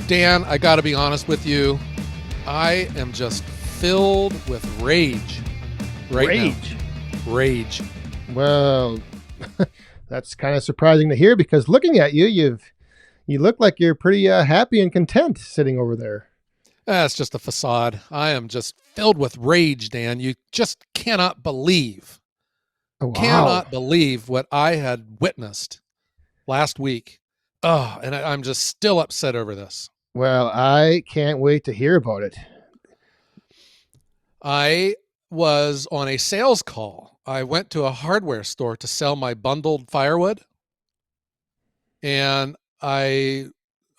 Dan, I got to be honest with you. I am just filled with rage right now. Rage. Well, that's kind of surprising to hear because looking at you, you look like you're pretty happy and content sitting over there. That's just a facade. I am just filled with rage, Dan. You just cannot believe, Oh, wow. what I had witnessed last week. Oh, and I'm just still upset over this. Well, I can't wait to hear about it. I was on a sales call. I went to a hardware store to sell my bundled firewood. And I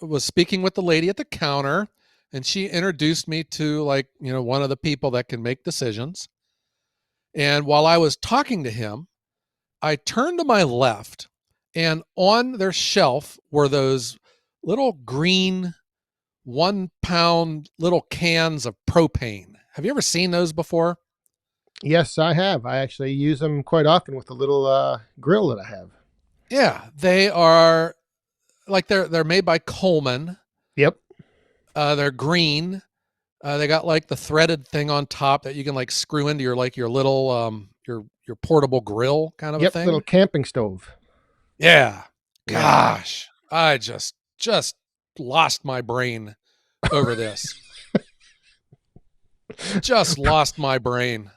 was speaking with the lady at the counter, and she introduced me to, like, one of the people that can make decisions. And while I was talking to him, I turned to my left, and on their shelf were those little green 1 pound little cans of propane. Have you ever seen those before? Yes, I have. I actually use them quite often with the little grill that I have. Yeah, they are like they're made by Coleman. Yep. They're green. They got like the threaded thing on top that you can like screw into your little your portable grill kind of a Yep. thing. Little camping stove. Yeah. Yeah. Gosh, I just lost my brain over this. Just lost my brain.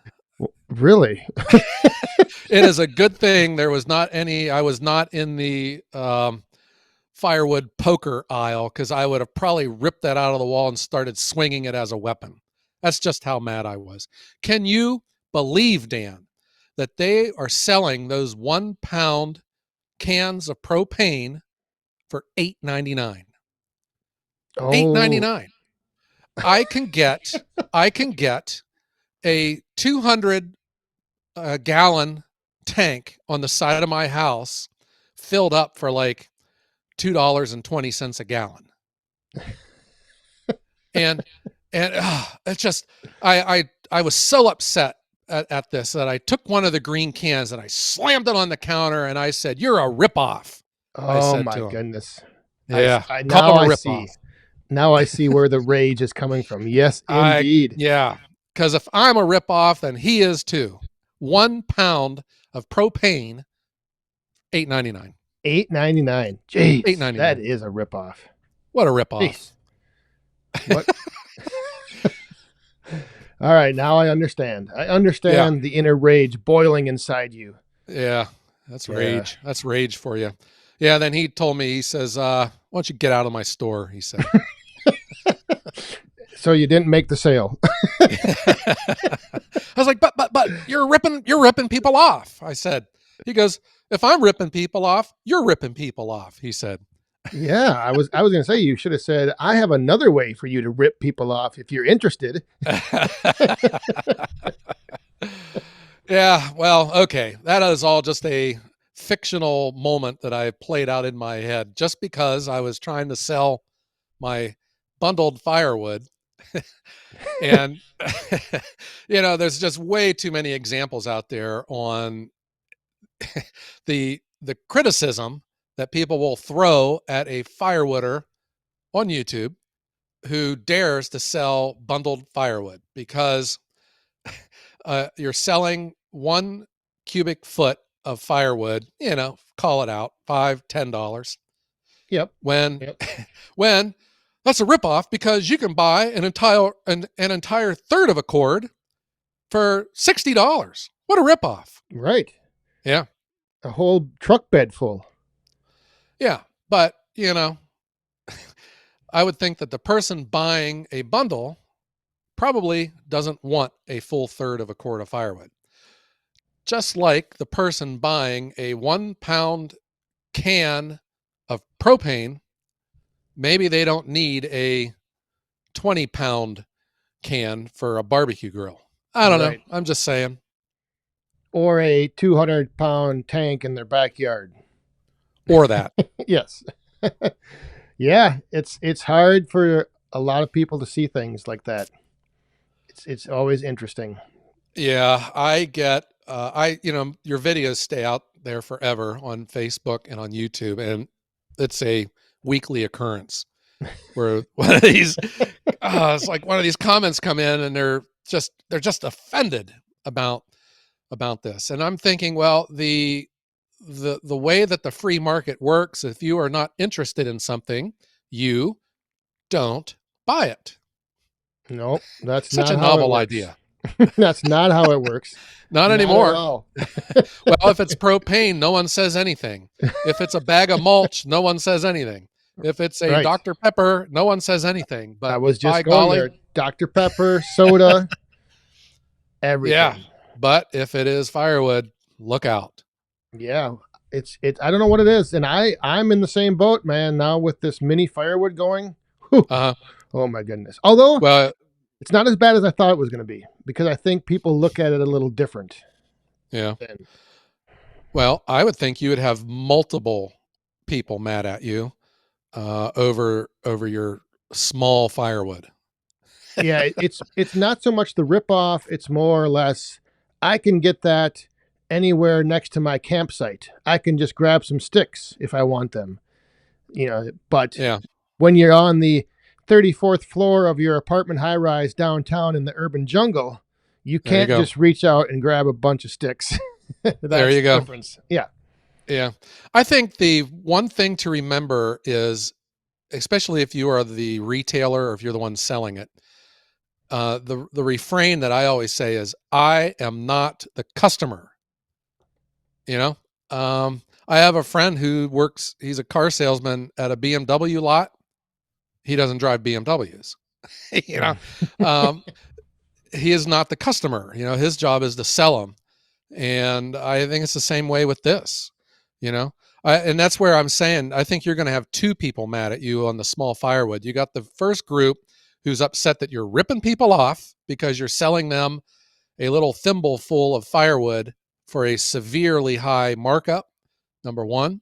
Really? It is a good thing there was not any. I was not in the firewood poker aisle, because I would have probably ripped that out of the wall and started swinging it as a weapon. That's just how mad I was. Can you believe, Dan, that they are selling those 1 pound cans of propane for $8.99? Oh, $8.99. I can get a 200 gallon tank on the side of my house filled up for like $2.20 a gallon. and it's just I was so upset at this that I took one of the green cans and I slammed it on the counter and I said, "You're a ripoff." I oh said my to him. goodness. Yeah, Now call him I a see. ripoff. Now I see where the rage is coming from. Yes, indeed. Yeah, because if I'm a ripoff, then he is too. 1 pound of propane, $8.99. $8.99. Jeez, that $8.99. is a ripoff. What a ripoff. Jeez. What? All right, now I understand. I Yeah, understand the inner rage boiling inside you. yeah, that's Yeah. rage. That's rage for you. Yeah, then he told me, he says, why don't you get out of my store, he said. So you didn't make the sale. I was like, but you're ripping people off. I said. He goes, if I'm ripping people off, you're ripping people off, he said. Yeah, I was going to say you should have said I have another way for you to rip people off if you're interested. Yeah, well, okay. That is all just a fictional moment that I played out in my head just because I was trying to sell my bundled firewood. And there's just way too many examples out there on the criticism that people will throw at a firewooder on YouTube who dares to sell bundled firewood, because you're selling 1 cubic foot of firewood, call it out, $5-10, Yep. when Yep. when that's a ripoff, because you can buy an entire third of a cord for $60. What a ripoff. Right. Yeah. A whole truck bed full. Yeah. But, I would think that the person buying a bundle probably doesn't want a full third of a cord of firewood. Just like the person buying a 1 pound can of propane, maybe they don't need a 20 pound can for a barbecue grill. I don't know. Right. I'm just saying. Or a 200-pound tank in their backyard. Or that. Yes. Yeah, it's hard for a lot of people to see things like that. It's always interesting. Yeah, I get your videos stay out there forever on Facebook and on YouTube, and it's a weekly occurrence. where one of these, it's like one of these comments come in and they're just offended about this. And I'm thinking, well, the way that the free market works, if you are not interested in something, you don't buy it. Nope, that's Such not a how it novel works. idea. That's not how it works. Not Not at anymore. all. Well, if it's propane, no one says anything. If it's a bag of mulch, no one says anything. If it's a Right. Dr. Pepper, no one says anything. I But was by just going golly, there. Dr. Pepper, soda, yeah. everything. But if it is firewood, look out. Yeah. I don't know what it is. And I'm in the same boat, man, now with this mini firewood going. Whew. Uh-huh. Oh my goodness. Although Well, it's not as bad as I thought it was going to be because I think people look at it a little different. yeah. Than, Well, I would think you would have multiple people mad at you over your small firewood. yeah, it's not so much the ripoff. It's more or less I can get that anywhere next to my campsite. I can just grab some sticks if I want them. But Yeah, when you're on the 34th floor of your apartment high rise downtown in the urban jungle, you there you can't go. just reach out and grab a bunch of sticks. There That's you the go. difference. Yeah. Yeah. I think the one thing to remember is, especially if you are the retailer or if you're the one selling it, the refrain that I always say is, "I am not the customer." You know, I have a friend who works. He's a car salesman at a BMW lot. He doesn't drive BMWs. you know, um, he is not the customer. His job is to sell them. And I think it's the same way with this. You know, and that's where I'm saying I think you're going to have two people mad at you on the small firewood. You got the first group who's upset that you're ripping people off because you're selling them a little thimble full of firewood for a severely high markup, number one.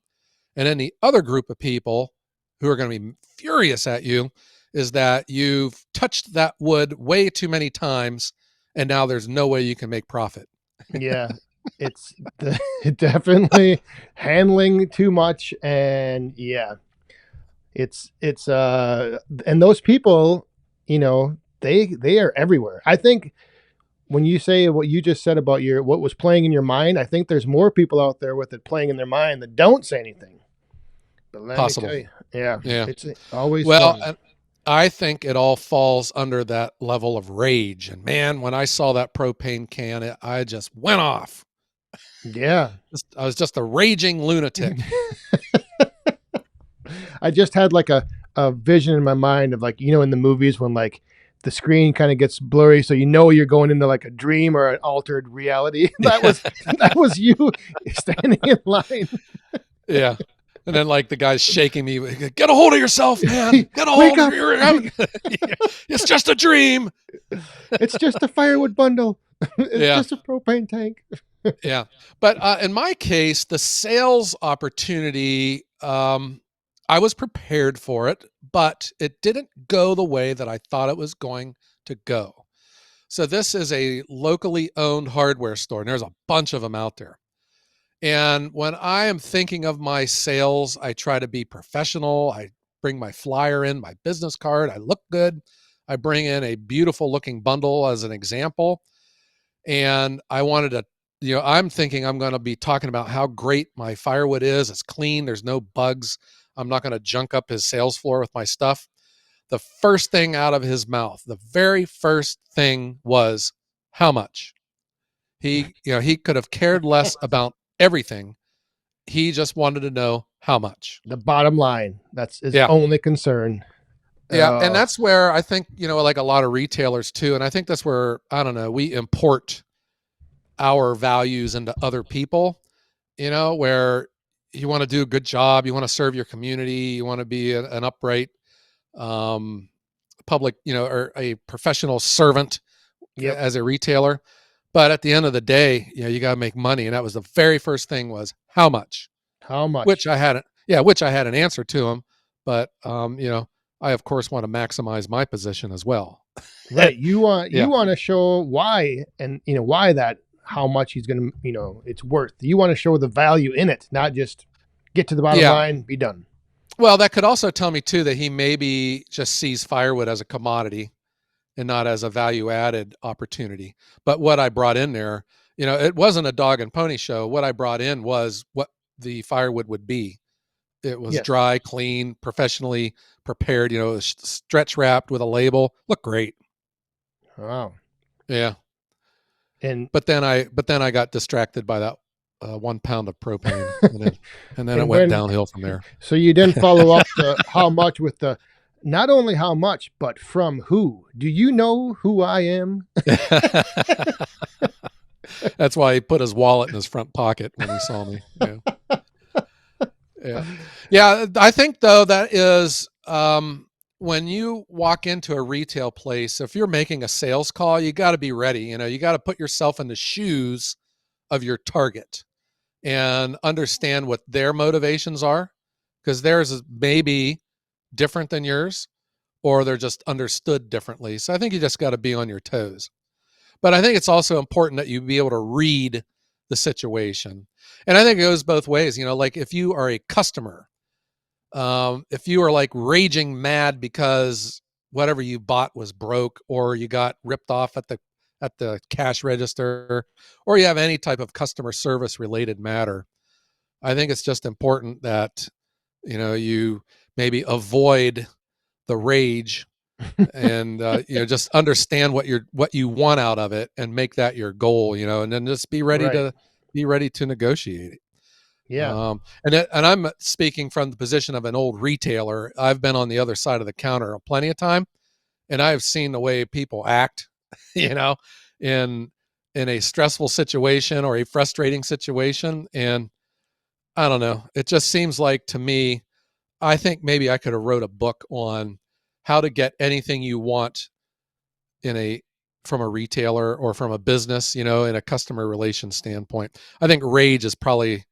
And then the other group of people who are going to be furious at you is that you've touched that wood way too many times and now there's no way you can make profit. Yeah. It's definitely handling too much. And yeah, and those people, they are everywhere. I think when you say what you just said about what was playing in your mind, I think there's more people out there with it playing in their mind that don't say anything. But let me Possible. tell you, yeah, Yeah. it's always Well, fun. and I think it all falls under that level of rage. And man, when I saw that propane can, I just went off. Yeah. I was just a raging lunatic. I just had like a vision in my mind of like, in the movies when like the screen kind of gets blurry, so you're going into like a dream or an altered reality. That was you standing in line. Yeah. And then like the guy's shaking me, get a hold of yourself, man. Get a Wake hold of up! your It's just a dream. It's just a firewood bundle. It's Yeah. just a propane tank. Yeah. But in my case, the sales opportunity, I was prepared for it, but it didn't go the way that I thought it was going to go. So this is a locally owned hardware store, and there's a bunch of them out there. And when I am thinking of my sales, I try to be professional. I bring my flyer in, my business card. I look good. I bring in a beautiful looking bundle as an example. And I wanted to, I'm thinking I'm going to be talking about how great my firewood is. It's clean. There's no bugs. I'm not going to junk up his sales floor with my stuff. The first thing out of his mouth, the very first thing was, how much? He could have cared less about everything. He just wanted to know how much. The bottom line. That's his Yeah. only concern. Yeah. And Oh, that's where I think, like a lot of retailers too. And I think that's where, I don't know, we import our values into other people, where you want to do a good job. You want to serve your community. You want to be an upright, public, or a professional servant yep. as a retailer. But at the end of the day, you got to make money. And that was the very first thing was how much, How which much? I hadn't, yeah, which I had an answer to him. But, I of course want to maximize my position as well. Right. You want Yeah. to show why, and why that how much he's going to, it's worth. You want to show the value in it, not just get to the bottom Yeah. line, be done. Well, that could also tell me too that he maybe just sees firewood as a commodity and not as a value added opportunity. But what I brought in there, it wasn't a dog and pony show. What I brought in was what the firewood would be. It was Yes. dry, clean, professionally prepared, stretch wrapped with a label. Looked great. Wow. Yeah. And But then I got distracted by that 1 pound of propane, and then it and went when downhill from there. so you didn't follow up the how much with the not only how much, but from who? Do you know who I am? That's why he put his wallet in his front pocket when he saw me. Yeah. Yeah. Yeah. I think though that is when you walk into a retail place, if you're making a sales call, you got to be ready. You got to put yourself in the shoes of your target and understand what their motivations are, because theirs is maybe different than yours, or they're just understood differently. So I think you just got to be on your toes. But I think it's also important that you be able to read the situation. And I think it goes both ways. Like if you are a customer, if you are like raging mad because whatever you bought was broke, or you got ripped off at the cash register, or you have any type of customer service related matter, I think it's just important that you maybe avoid the rage, and just understand what you want out of it and make that your goal, and then just Right. be ready to negotiate it. Yeah. And I'm speaking from the position of an old retailer. I've been on the other side of the counter plenty of time, and I've seen the way people act, you know, in in a stressful situation or a frustrating situation. And I don't know. It just seems like to me, I think maybe I could have wrote a book on how to get anything you want in a from a retailer or from a business, in a customer relation standpoint. I think rage is probably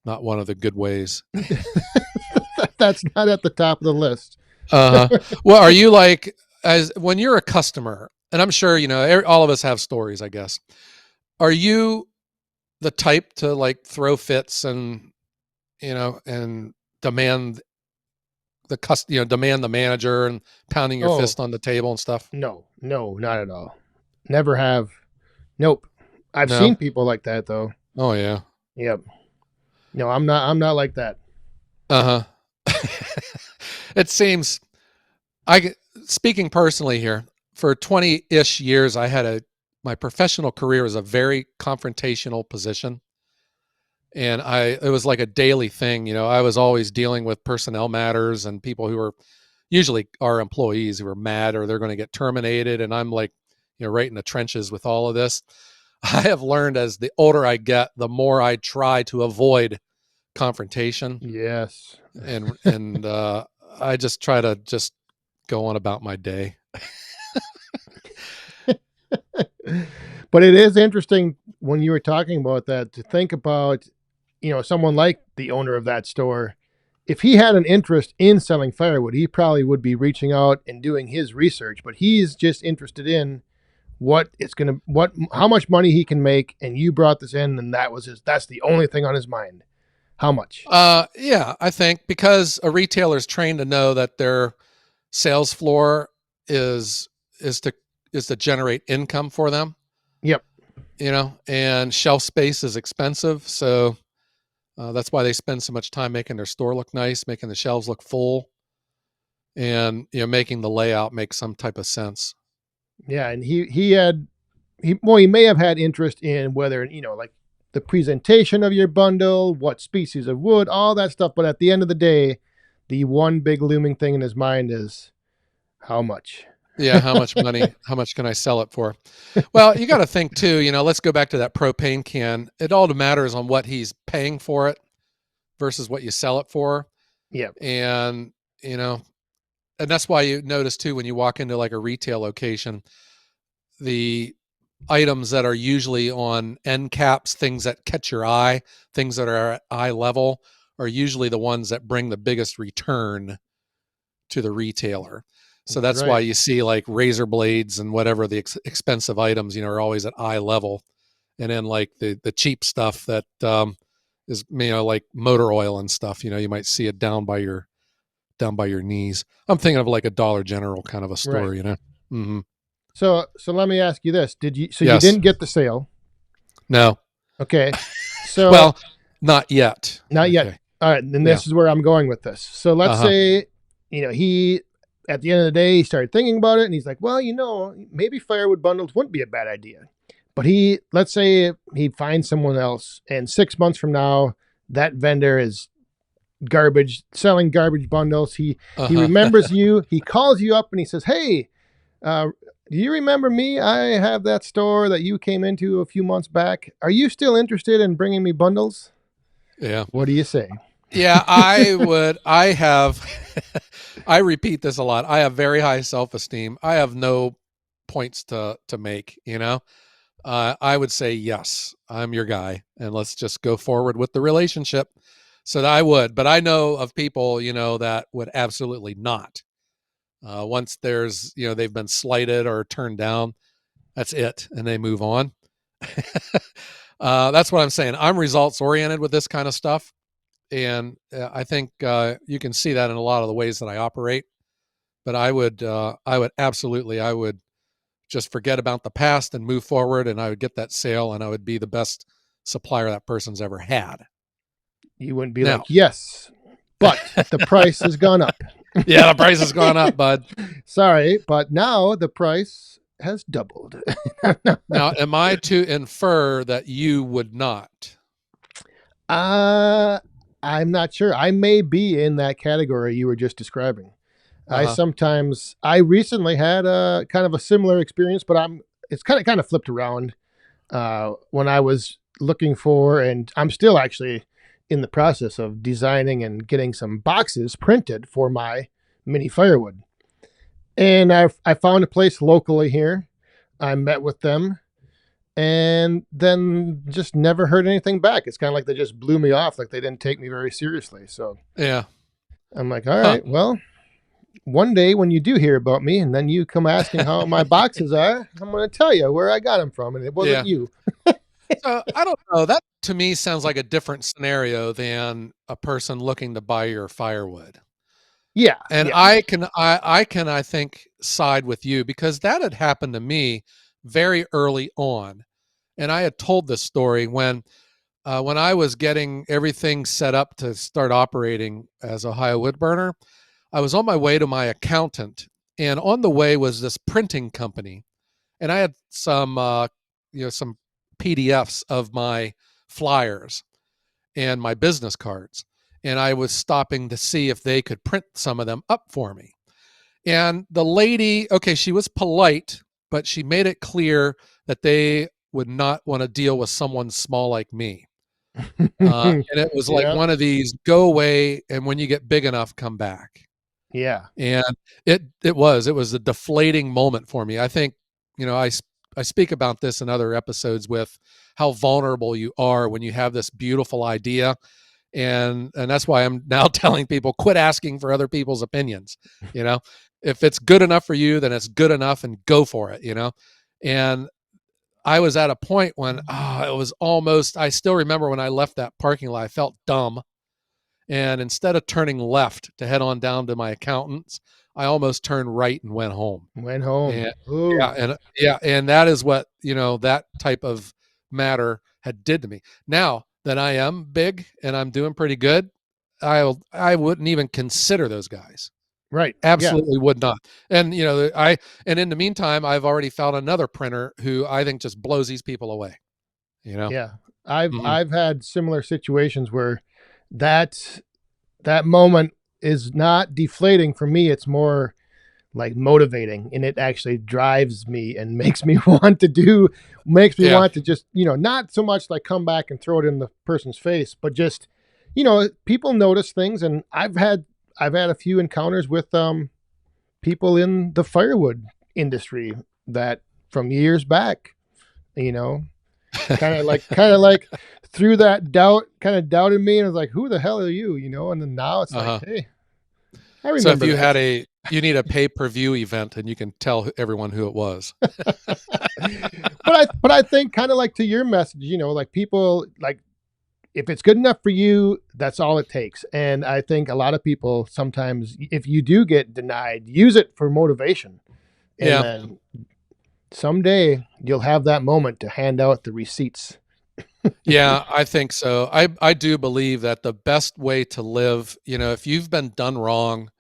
not one of the good ways. That's not at the top of the list. Uh-huh. Well, are you like, as when you're a customer, and I'm sure, all of us have stories, I guess. Are you the type to like throw fits and, and demand demand the manager and pounding your Oh, fist on the table and stuff? no, no, not at all. Never have. Nope. I've No. seen people like that though. Oh yeah. Yep. No, I'm not like that. Uh-huh. It seems I speaking personally here, for 20-ish years I had my professional career was a very confrontational position, and it was like a daily thing. I was always dealing with personnel matters and people who were usually our employees who were mad or they're going to get terminated, and I'm like, right in the trenches with all of this. I have learned as the older I get, the more I try to avoid confrontation, Yes. and I just try to just go on about my day. But it is interesting when you were talking about that to think about, someone like the owner of that store. If he had an interest in selling firewood, he probably would be reaching out and doing his research, but he's just interested in how much money he can make. And you brought this in, and that's the only thing on his mind. How much? Yeah, I think because a retailer's trained to know that their sales floor is is to is to generate income for them, Yep. and shelf space is expensive, so that's why they spend so much time making their store look nice, making the shelves look full, and making the layout make some type of sense. Yeah. And he may have had interest in whether, like the presentation of your bundle, what species of wood, all that stuff. But at the end of the day, the one big looming thing in his mind is how much. Yeah, how much money? How much can I sell it for? Well, you got to think too. Let's go back to that propane can. It all matters on what he's paying for it versus what you sell it for, Yep. and you know, and that's why you notice too when you walk into like a retail location, the items that are usually on end caps, things that catch your eye, things that are at eye level, are usually the ones that bring the biggest return to the retailer. So That's that's why right. you see like razor blades and whatever the expensive items, are always at eye level. And then like the cheap stuff that is, like motor oil and stuff, you might see it down by your down by your knees. I'm thinking of like a Dollar General kind of a Right. store, you know? Hmm. So let me ask you this: Did you? So you Yes. didn't get the sale? No. Okay. So Well, not yet. not yet. Okay. All right. And Yeah. this is where I'm going with this. So Uh let's huh. say, he at the end of the day he started thinking about it, and he's like, well, maybe firewood bundles wouldn't be a bad idea. But let's say he finds someone else, and 6 months from now, that vendor is garbage, selling garbage bundles. He Uh remembers huh. you. He calls you up and he says, "Hey, do you remember me? I have that store that you came into a few months back. Are you still interested in bringing me bundles?" Yeah. What do you say? Yeah. I would. I have. I repeat this a lot. I have very high self esteem. I have no points to make. You know. I would say yes. I'm your guy, and let's just go forward with the relationship. So that I would, but I know of people, that would absolutely not. Once they've been slighted or turned down, that's it, and they move on. That's what I'm saying. I'm results oriented with this kind of stuff, and I think you can see that in a lot of the ways that I operate. But I would just forget about the past and move forward, and I would get that sale, and I would be the best supplier that person's ever had. You wouldn't be Now, like, "Yes, but the price has gone up." yeah, the price has gone up, bud. Sorry, but now the price has doubled. Now, am I to infer that you would not? uh, I'm not sure. I may be in that category you were just describing. Uh huh. I recently had a kind of a similar experience, but it's kind of flipped around. When I was looking for, and I'm still actually in the process of designing and getting some boxes printed for my mini firewood. And I found a place locally here. I met with them, and then just never heard anything back. It's kind of like they just blew me off, like they didn't take me very seriously. So Yeah. I'm like, all Huh. right, well, one day when you do hear about me and then you come asking how my boxes are, I'm going to tell you where I got them from, and it wasn't Yeah. you. So I don't know. That to me sounds like a different scenario than a person looking to buy your firewood. Yeah, And yeah. I think side with you because that had happened to me very early on. And I had told this story when I was getting everything set up to start operating as Ohio Wood Burner. I was on my way to my accountant, and on the way was this printing company, and I had some PDFs of my flyers and my business cards, and I was stopping to see if they could print some of them up for me. And the lady, okay, she was polite, but she made it clear that they would not want to deal with someone small like me. And it was like Yeah, one of these go away, and when you get big enough, come back. yeah. And it was a deflating moment for me. I think, I speak about this in other episodes with how vulnerable you are when you have this beautiful idea, and that's why I'm now telling people quit asking for other people's opinions. You know, if it's good enough for you, then it's good enough, and go for it. And I was at a point when it was almost. I still remember when I left that parking lot, I felt dumb, and instead of turning left to head on down to my accountant's, I almost turned right and went home. Went home. And Ooh, and that is what, that type of matter had did to me. Now that I am big and I'm doing pretty good, I wouldn't even consider those guys. right. Yeah, Absolutely would not. And and in the meantime, I've already found another printer who I think just blows these people away, you know. yeah. I've Mhm. I've had similar situations where that that moment is not deflating for me. It's more like motivating, and it actually drives me and makes me Yeah. want to just, not so much like come back and throw it in the person's face, but just, people notice things. And I've had a few encounters with people in the firewood industry that from years back, you know kind of like threw that doubt, kind of doubted me, and was like, who the hell are you, and then now it's like, Uh-huh. hey, I So if remember you that. had you need a pay-per-view event and you can tell everyone who it was. But I think kind of like to your message, like people like if it's good enough for you, that's all it takes. And I think a lot of people sometimes, if you do get denied, use it for motivation. And Yeah. then someday you'll have that moment to hand out the receipts. Yeah, I think so. I do believe that the best way to live, if you've been done wrong,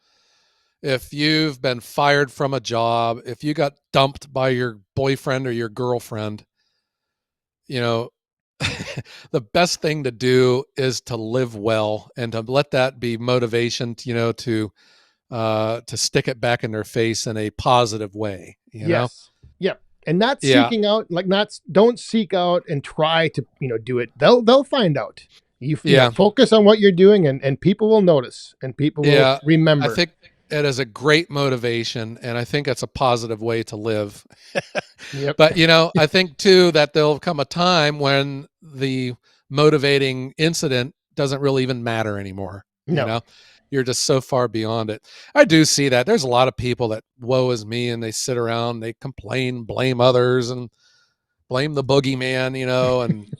if you've been fired from a job, if you got dumped by your boyfriend or your girlfriend, you know, the best thing to do is to live well and to let that be motivation, to stick it back in their face in a positive way. Yes. Yep. And not Yeah. seeking out, like not don't seek out and try to, do it. They'll find out. Yeah. Focus on what you're doing, and people will notice and people will Yeah. I remember. think it is a great motivation, and I think it's a positive way to live. Yep. But, I think too that there'll come a time when the motivating incident doesn't really even matter anymore. You No. know, you're just so far beyond it. I do see that. There's a lot of people that woe is me and they sit around, they complain, blame others and blame the boogeyman, and,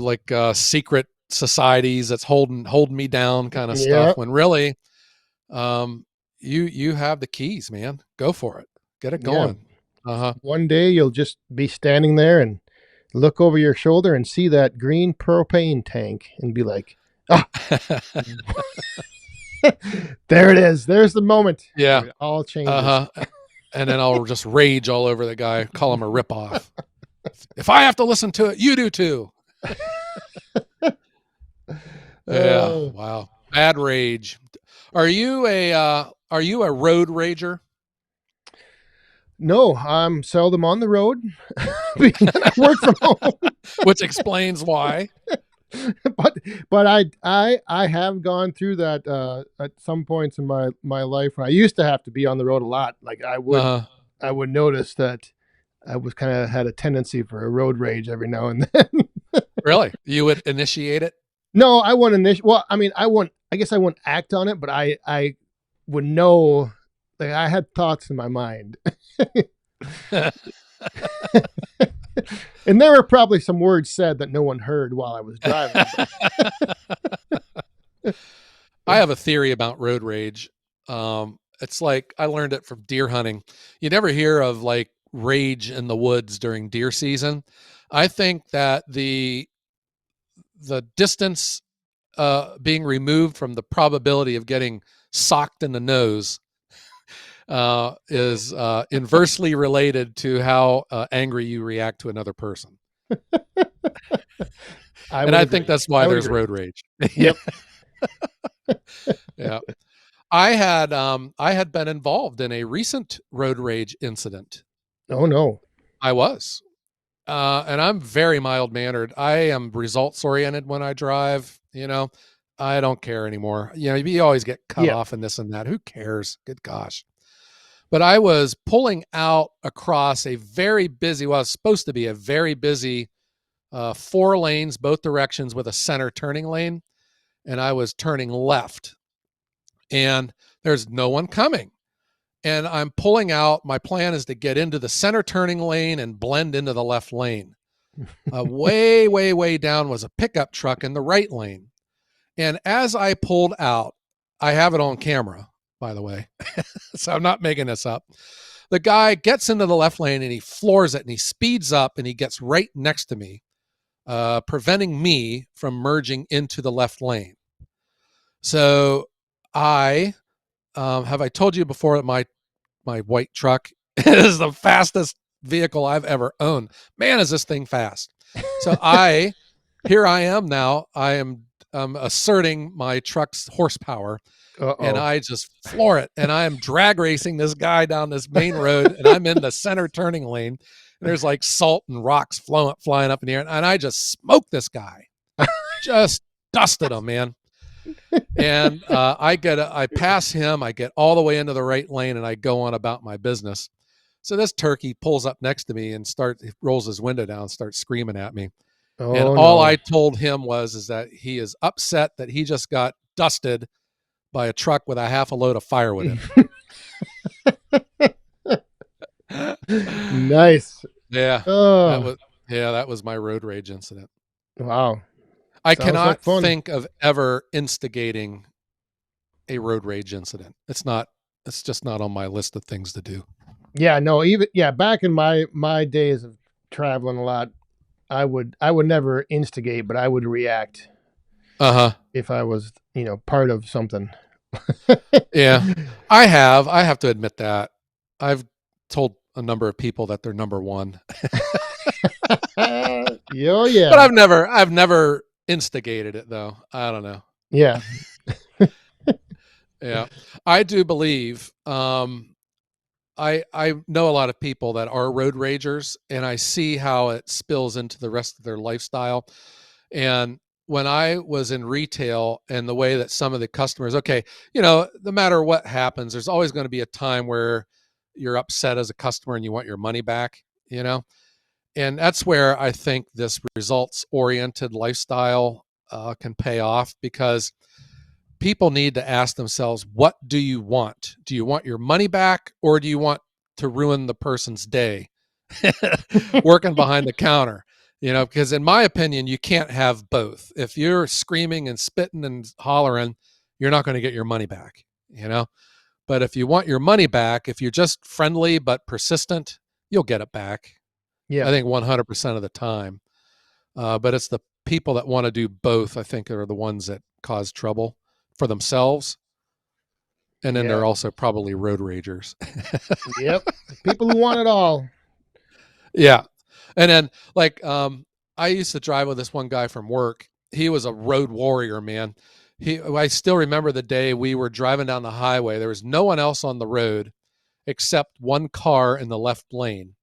like secret societies that's holding me down kind of Yeah. stuff when really um you have the keys, man. Go for it. Get it Yeah. going. Uh-huh. One day you'll just be standing there and look over your shoulder and see that green propane tank and be like, ah, there it is. There's the moment Yeah. where it all changes. Uh-huh. And then I'll just rage all over the guy, call him a ripoff. If I have to listen to it, you do too. Yeah. Oh, Wow. Bad rage. Are you a road rager? no, I'm seldom on the road. Being that I work from home. Which explains why. but I have gone through that at some points in my life when I used to have to be on the road a lot. Like Uh I would notice that I was kind of had a tendency for a road rage every now and then. really? You would initiate it? No, I wouldn't initiate. Well, I mean, I guess I wouldn't act on it, but I would know. Like I had thoughts in my mind, and there were probably some words said that no one heard while I was driving. I have a theory about road rage. It's like I learned it from deer hunting. You never hear of like rage in the woods during deer season. I think that the distance being removed from the probability of getting socked in the nose is inversely related to how angry you react to another person. I And would I think agree. that's why I would there's agree. road rage. Yeah. Yep. Yeah. I had been involved in a recent road rage incident. Oh no. I was. And I'm very mild mannered. I am results oriented when I drive. I don't care anymore. You always get cut Yeah. off and this and that. Who cares? Good gosh. But I was pulling out across a very busy, well, it's supposed to be a very busy 4 lanes, both directions with a center turning lane. And I was turning left and there's no one coming. And I'm pulling out. My plan is to get into the center turning lane and blend into the left lane. Way, way, way down was a pickup truck in the right lane. And as I pulled out, I have it on camera, by the way, so I'm not making this up. The guy gets into the left lane and he floors it and he speeds up and he gets right next to me, preventing me from merging into the left lane. So I told you before that my white truck is the fastest vehicle I've ever owned. Man, is this thing fast. So here I am now. I am asserting my truck's horsepower Uh and oh. I just floor it. And I am drag racing this guy down this main road and I'm in the center turning lane. And there's like salt and rocks flying up in the air. And I just smoked this guy. Just dusted him, man. And I pass him, I get all the way into the right lane and I go on about my business. So this turkey pulls up next to me and rolls his window down and starts screaming at me. And Oh all no. I told him is that he is upset that he just got dusted by a truck with a half a load of firewood in it. Nice. Yeah. That Oh was yeah, that was my road rage incident. wow. I Sounds like cannot fun. think of ever instigating a road rage incident. It's just not on my list of things to do. Yeah, no, even back in my days of traveling a lot, I would never instigate, but I would react Uh-huh. if I was, part of something. Yeah. I have to admit that. I've told a number of people that they're number one. Oh But yeah. I've never instigated it though. I don't know. Yeah. Yeah. I do believe I know a lot of people that are road ragers, and I see how it spills into the rest of their lifestyle. And when I was in retail and the way that some of the customers, okay, no matter what happens, there's always going to be a time where you're upset as a customer and you want your money back, you know? And that's where I think this results oriented lifestyle can pay off, because people need to ask themselves, what do you want? Do you want your money back, or do you want to ruin the person's day working behind the counter? Because in my opinion, you can't have both. If you're screaming and spitting and hollering, you're not going to get your money back, you know? But if you want your money back, if you're just friendly but persistent, you'll get it back. I Yeah. think 100% of the time. But it's the people that want to do both, I think, are the ones that cause trouble for themselves. And then Yeah. they're also probably road ragers. Yep. People who want it all. Yeah. And then, like, I used to drive with this one guy from work. He was a road warrior, man. I still remember the day we were driving down the highway. There was no one else on the road except one car in the left lane.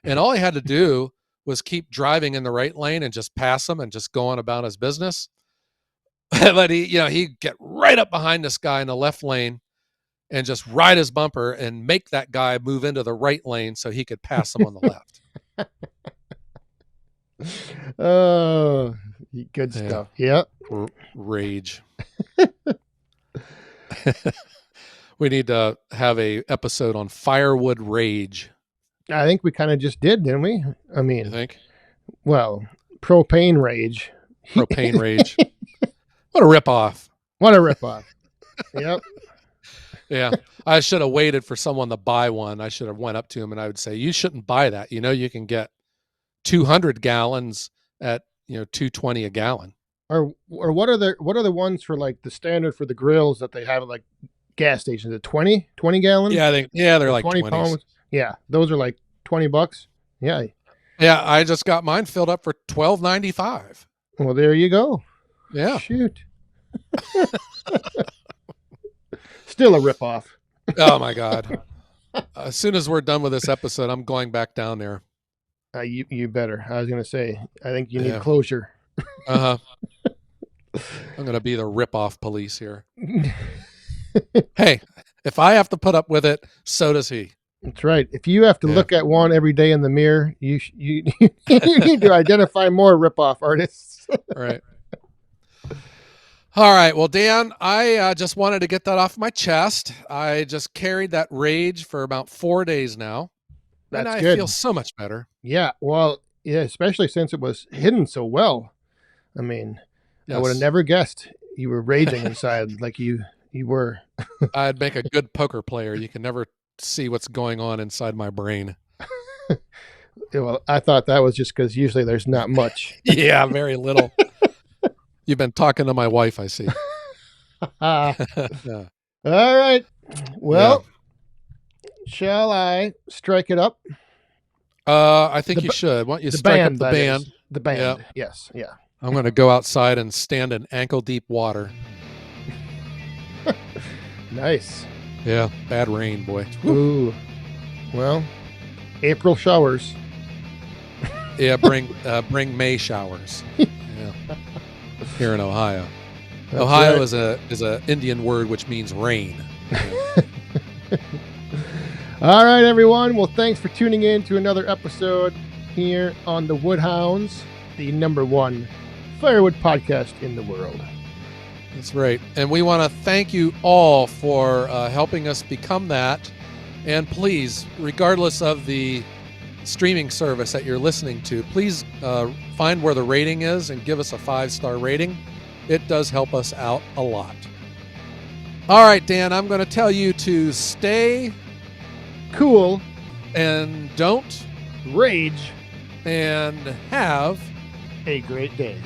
And all he had to do was keep driving in the right lane and just pass him and just go on about his business. But he'd get right up behind this guy in the left lane and just ride his bumper and make that guy move into the right lane so he could pass him on the left. Oh, good Yeah. stuff. Yep. Rage. We need to have a episode on Firewood Rage. I think we kind of just did, didn't we? I You mean, think? well, propane rage. Propane Rage. What a ripoff. What a ripoff. Yep. Yeah. I should have waited for someone to buy one. I should have went up to him and I would say, you shouldn't buy that. You can get 200 gallons at, $2.20 a gallon. Or what are the ones for like the standard for the grills that they have at like gas stations? At 20 gallons? Yeah, they're Or like 20 20s. pounds? Yeah, those are like $20. Yeah. Yeah, I just got mine filled up for $12.95. Well, there you go. Yeah. Shoot. Still a ripoff. Oh my God. As soon as we're done with this episode, I'm going back down there. You better. I was gonna say. I think you need Yeah. closure. I'm going to be the rip-off police here. Hey, if I have to put up with it, so does he. That's right. If you have to Yeah. look at one every day in the mirror, you you need to identify more ripoff artists. Right. All right. Well, Dan, I just wanted to get that off my chest. I just carried that rage for about 4 days now. And That's I good. feel so much better. Yeah. Well, yeah. Especially since it was hidden so well. I mean, I would have Yes. never guessed you were raging inside like you were. I'd make a good poker player. You can never see what's going on inside my brain. Well, I thought that was just because usually there's not much. Yeah, very little. You've been talking to my wife, I see. All Yeah. right. Well, shall I strike it up? I think The you should. Why don't you The strike band. up the that band? is. The band. Yeah. Yes. Yeah. I'm going to go outside and stand in ankle-deep water. Nice. Yeah, bad rain, boy. Ooh. Well, April showers. Yeah, bring May showers. Yeah. Here in Ohio. That's Ohio right. is a Indian word which means rain. Yeah. All right, everyone. Well, thanks for tuning in to another episode here on the Woodhounds, the #1 firewood podcast in the world. That's right. And we want to thank you all for helping us become that. And please, regardless of the streaming service that you're listening to, please find where the rating is and give us a 5-star rating. It does help us out a lot. All right, Dan, I'm going to tell you to stay cool and don't rage and have a great day.